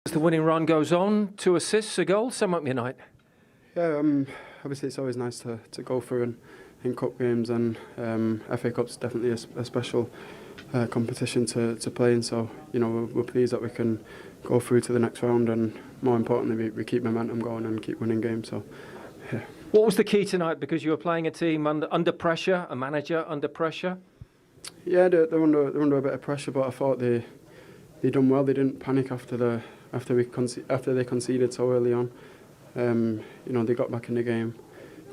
As the winning run goes on, 2 assists, a goal, sum up your night. Yeah, obviously it's always nice to go through in cup games, and FA Cup's definitely a special competition to play in. So we're pleased that we can go through to the next round, and more importantly we keep momentum going and keep winning games. So yeah. What was the key tonight? Because you were playing a team under pressure, a manager under pressure. Yeah, they're under a bit of pressure, but I thought they done well. They didn't panic after they conceded so early on. They got back in the game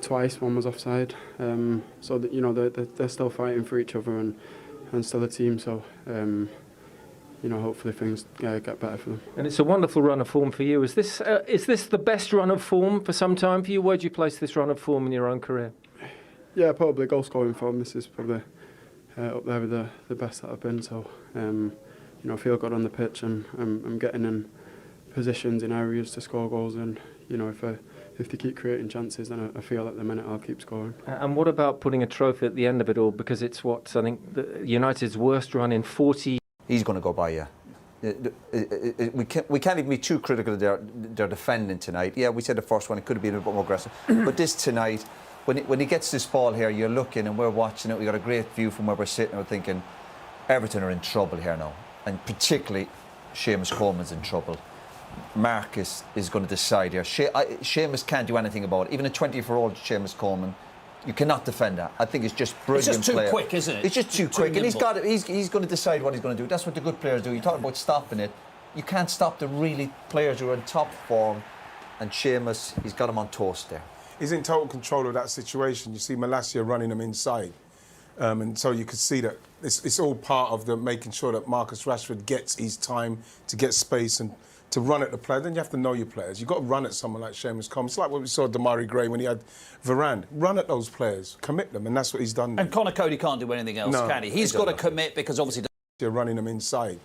twice. One was offside. So they're still fighting for each other and still a team. So hopefully things get better for them. And it's a wonderful run of form for you. Is this the best run of form for some time for you? Where do you place this run of form in your own career? Yeah, probably goal scoring form. This is probably up there with the best that I've been. So I feel good on the pitch, and I'm getting in positions in areas to score goals, and if they keep creating chances, then I feel at the minute I'll keep scoring. And what about putting a trophy at the end of it all? Because it's I think United's worst run in 40. He's going to go by you. We can't even be too critical of their defending tonight. Yeah, we said the first one, it could have been a bit more aggressive. But this tonight, when he gets this ball here, you're looking and we're watching it. We got a great view from where we're sitting. We're thinking, Everton are in trouble here now, and particularly Seamus Coleman's in trouble. Marcus is going to decide here. Seamus can't do anything about it. Even a 24-year-old Seamus Coleman, you cannot defend that. I think it's just brilliant. It's just too quick, isn't it? It's just too quick, and he's going to decide what he's going to do. That's what the good players do. You talk about stopping it. You can't stop the really players who are in top form, and Seamus, he's got him on toast there. He's in total control of that situation. You see Malacia running him inside, and so you could see that it's all part of making sure that Marcus Rashford gets his time to get space and to run at the player. Then you have to know your players. You've got to run at someone like Seamus Coleman. It's like what we saw Damari Gray when he had Varane. Run at those players, commit them, and that's what he's done there. And Conor Cody can't do anything else, can he? He's got to commit, because obviously you're running them inside,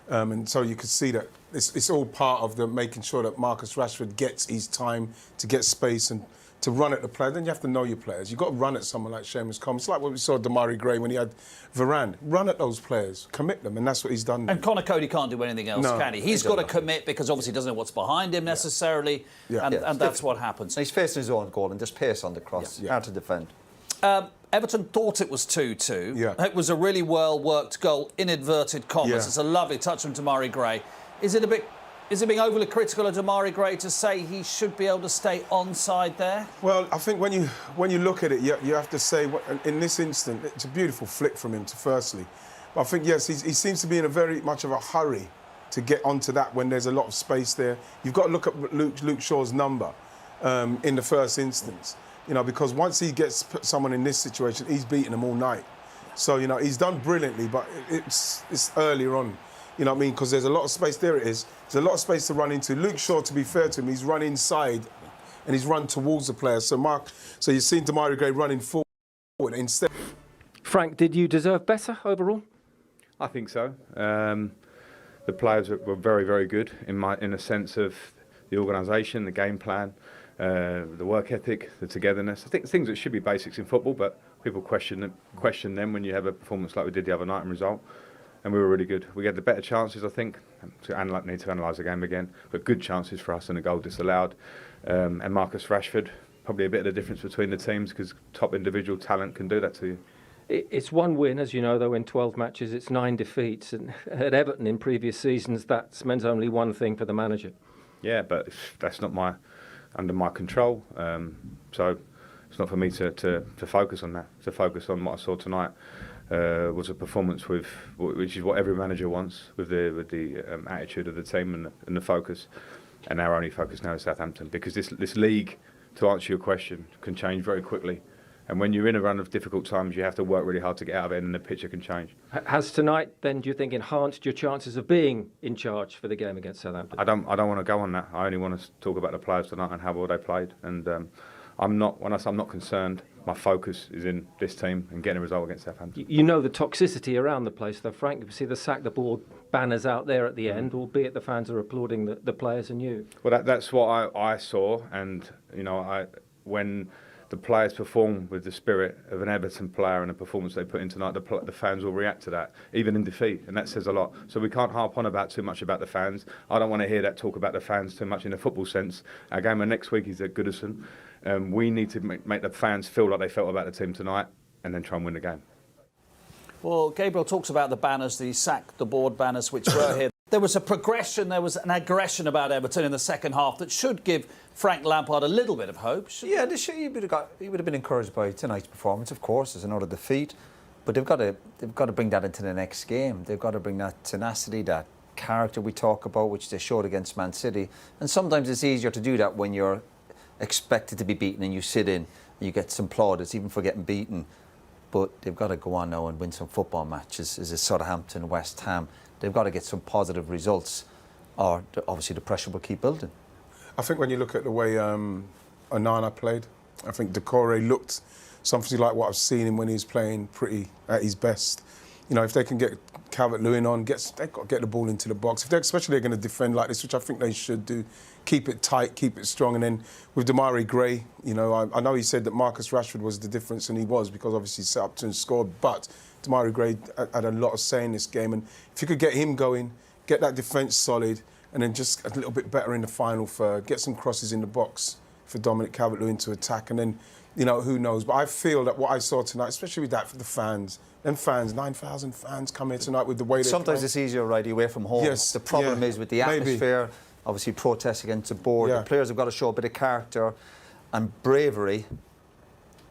and so you could see that it's all part of making sure that Marcus Rashford gets his time to get space and to run at the player. Then you have to know your players. You've got to run at someone like Seamus Coleman. It's like what we saw Damari Gray when he had Varane. Run at those players, commit them, and that's what he's done there. And Conor Cody can't do anything else, can he? He's got to commit, because obviously he doesn't know what's behind him necessarily, and that's what happens. And he's facing his own goal and just pace on the cross. Hard to defend. Everton thought it was 2-2. Yeah. It was a really well-worked goal, in inverted commas. Yeah. It's a lovely touch from Damari Gray. Is it being overly critical of Damari Gray to say he should be able to stay onside there? Well, I think when you look at it, you have to say, in this instant, it's a beautiful flick from him, firstly. But I think, yes, he seems to be in a very much of a hurry to get onto that when there's a lot of space there. You've got to look at Luke Shaw's number in the first instance, because once he gets someone in this situation, he's beaten them all night. So, he's done brilliantly, but it's earlier on. You know what I mean? Because there's a lot of space. There it is. There's a lot of space to run into. Luke Shaw, to be fair to him, he's run inside and he's run towards the player. So you've seen Damari Gray running forward instead. Frank, did you deserve better overall? I think so. The players were very, very good in a sense of the organisation, the game plan, the work ethic, the togetherness. I think things that should be basics in football, but people question them when you have a performance like we did the other night and result. And we were really good. We had the better chances, I think. Need to analyse the game again, but good chances for us and a goal disallowed. And Marcus Rashford, probably a bit of the difference between the teams, because top individual talent can do that to you. It's one win, as you know, though, in 12 matches. It's 9 defeats. And at Everton in previous seasons, that's meant only one thing for the manager. Yeah, but that's not under my control. So it's not for me to focus on that. To focus on what I saw tonight. Was a performance which is what every manager wants, with the attitude of the team and the focus. And our only focus now is Southampton, because this league, to answer your question, can change very quickly. And when you're in a run of difficult times, you have to work really hard to get out of it, and the picture can change. Has tonight, then, do you think, enhanced your chances of being in charge for the game against Southampton? I don't want to go on that. I only want to talk about the players tonight and how well they played. And I'm not concerned. My focus is in this team and getting a result against Southampton. You know the toxicity around the place, though, Frank. You see the sack the ball banners out there at the end, albeit the fans are applauding the players and you. Well, that's what I saw, and when the players perform with the spirit of an Everton player and the performance they put in tonight, the fans will react to that, even in defeat, and that says a lot. So we can't harp on too much about the fans. I don't want to hear that talk about the fans too much in a football sense. Our game of next week is at Goodison. We need to make the fans feel like they felt about the team tonight and then try and win the game. Well, Gabriel talks about the banners, the sack the board banners, which were here. There was a progression, there was an aggression about Everton in the second half that should give Frank Lampard a little bit of hope. Yeah, he would have been encouraged by tonight's performance, of course. There's another defeat, but they've got to bring that into the next game. They've got to bring that tenacity, that character we talk about, which they showed against Man City. And sometimes it's easier to do that when you're expected to be beaten and you sit in and you get some plaudits, even for getting beaten. But they've got to go on now and win some football matches. Is it Southampton, West Ham? They've got to get some positive results, or obviously the pressure will keep building. I think when you look at the way Onana played, I think Decore looked something like what I've seen him when he was playing pretty at his best. You know, if they can get Calvert-Lewin on, they've got to get the ball into the box. Especially they're going to defend like this, which I think they should do. Keep it tight, keep it strong. And then with Demarai Gray, you know, I know he said that Marcus Rashford was the difference, and he was, because obviously he set up and scored. But Demarai Gray had a lot of say in this game. And if you could get him going, get that defence solid, and then just a little bit better in the final third, get some crosses in the box for Dominic Calvert-Lewin to attack. And then, you know, who knows. But I feel that what I saw tonight, especially with that for the fans, them fans, 9,000 fans come here tonight with the way they Sometimes play. it's easier, right, away from home. Yes, the problem is with the atmosphere, obviously protests against the board. Yeah. The players have got to show a bit of character and bravery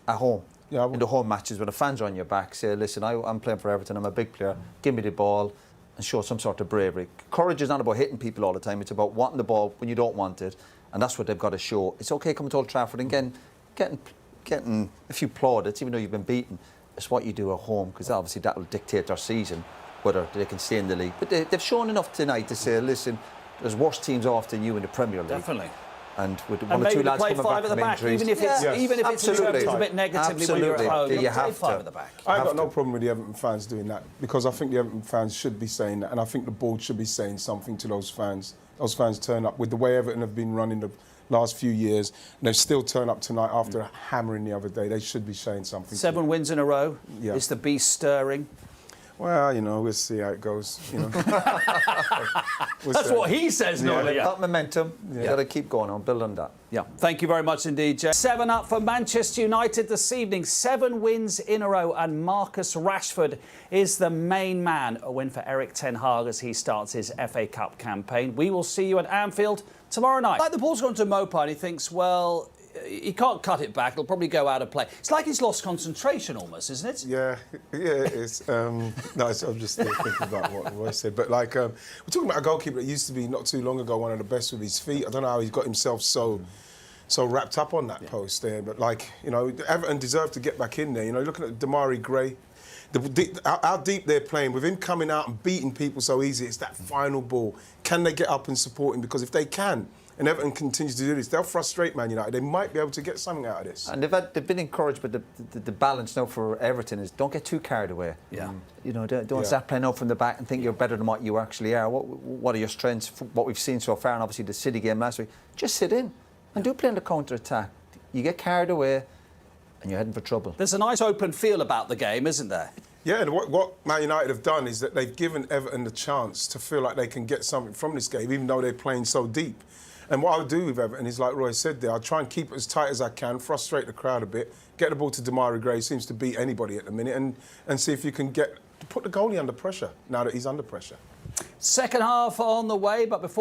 at home. Yeah, in the home matches, when the fans are on your back, say, listen, I'm playing for Everton, I'm a big player, give me the ball, and show some sort of bravery. Courage is not about hitting people all the time, it's about wanting the ball when you don't want it, and that's what they've got to show. It's okay coming to Old Trafford and getting a few plaudits, even though you've been beaten. It's what you do at home, because obviously that will dictate their season, whether they can stay in the league. But they've shown enough tonight to say, listen, there's worse teams off than you in the Premier League. Definitely. And with And one or maybe two lads play coming five back at the from back, injuries. even if it's interpreted a bit negatively when you're at home. You have play five to. at the back. I've got no problem with the Everton fans doing that, because I think the Everton fans should be saying that, and I think the board should be saying something to those fans. Those fans turn up with the way Everton have been running the last few years, and they've still turned up tonight after hammering the other day. They should be saying something. 7 wins in a row. Yeah. Is the beast stirring? Well, you know, we'll see how it goes. You know, That's what he says, not Leah. That momentum, you got to keep going on, build on that. Yeah, thank you very much indeed, Jay. 7 up for Manchester United this evening. 7 wins in a row, and Marcus Rashford is the main man. A win for Eric Ten Hag as he starts his FA Cup campaign. We will see you at Anfield tomorrow night. Like the ball's gone to Mopa, and he thinks, well, he can't cut it back. It'll probably go out of play. It's like he's lost concentration almost, isn't it? Yeah, it is. No, I'm just still thinking about what Roy said. But like, we're talking about a goalkeeper that used to be not too long ago one of the best with his feet. I don't know how he's got himself so wrapped up on that post there. But like, you know, Everton deserve to get back in there. You know, looking at Demarai Gray, how deep they're playing with him coming out and beating people so easy. It's that final ball. Can they get up and support him? Because if they can, and Everton continues to do this, they'll frustrate Man United. They might be able to get something out of this. And they've been encouraged, but the balance now for Everton is don't get too carried away. Yeah. You know, don't start playing out from the back and think you're better than what you actually are. What are your strengths? What we've seen so far, and obviously the City game last week, just sit in and do play on the counter-attack. You get carried away and you're heading for trouble. There's a nice open feel about the game, isn't there? Yeah, and what Man United have done is that they've given Everton the chance to feel like they can get something from this game, even though they're playing so deep. And what I would do with Everton is, like Roy said there, I'll try and keep it as tight as I can, frustrate the crowd a bit, get the ball to Demarai Gray, seems to beat anybody at the minute, and see if you can put the goalie under pressure now that he's under pressure. Second half on the way, but before